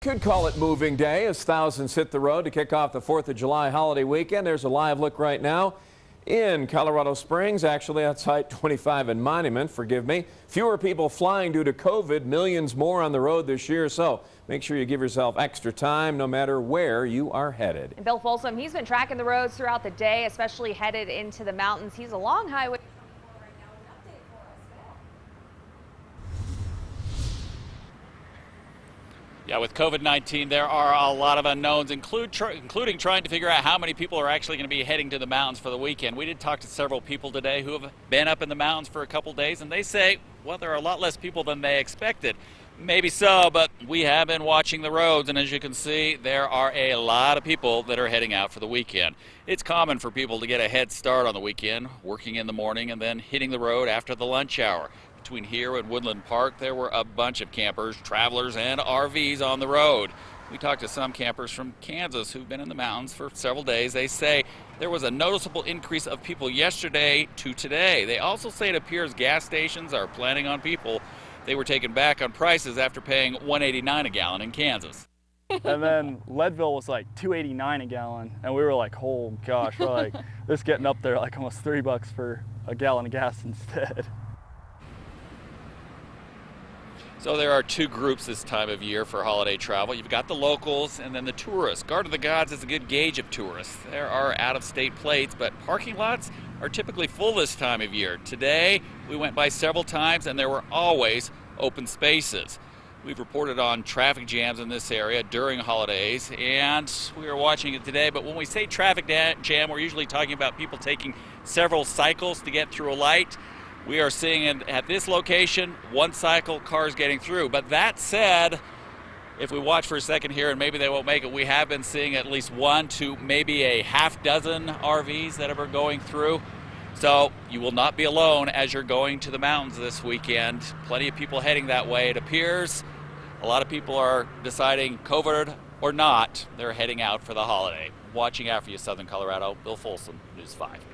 Could call it moving day as thousands hit the road to kick off the 4th of July holiday weekend. There's a live look right now in Colorado Springs, actually outside 25 and Monument, forgive me. Fewer people flying due to COVID, millions more on the road this year, so make sure you give yourself extra time no matter where you are headed. And Bill Folsom, he's been tracking the roads throughout the day, especially headed into the mountains. He's along Highway. Yeah, with COVID-19, there are a lot of unknowns, including trying to figure out how many people are actually going to be heading to the mountains for the weekend. We did talk to several people today who have been up in the mountains for a couple days, and they say, well, there are a lot less people than they expected. Maybe so, but we have been watching the roads, and as you can see, there are a lot of people that are heading out for the weekend. It's common for people to get a head start on the weekend, working in the morning and then hitting the road after the lunch hour. Between here and Woodland Park, there were a bunch of campers, travelers, and RVs on the road. We talked to some campers from Kansas who've been in the mountains for several days. They say there was a noticeable increase of people yesterday to today. They also say it appears gas stations are planning on people. They were taken back on prices after paying $1.89 a gallon in Kansas. And then Leadville was like $2.89 a gallon, and we were like, oh gosh, we're like, this getting up there like almost $3 for a gallon of gas instead. So there are two groups this time of year for holiday travel. You've got the locals and then the tourists. Guard of the Gods is a good gauge of tourists. There are out-of-state plates, but parking lots are typically full this time of year. Today, we went by several times and there were always open spaces. We've reported on traffic jams in this area during holidays, and we are watching it today. But when we say traffic jam, we're usually talking about people taking several cycles to get through a light. We are seeing at this location, one cycle, cars getting through. But that said, if we watch for a second here, and maybe they won't make it, we have been seeing at least one to maybe a half dozen RVs that are going through. So you will not be alone as you're going to the mountains this weekend. Plenty of people heading that way. It appears a lot of people are deciding, COVID or not, they're heading out for the holiday. Watching out for you, Southern Colorado. Bill Folsom, News 5.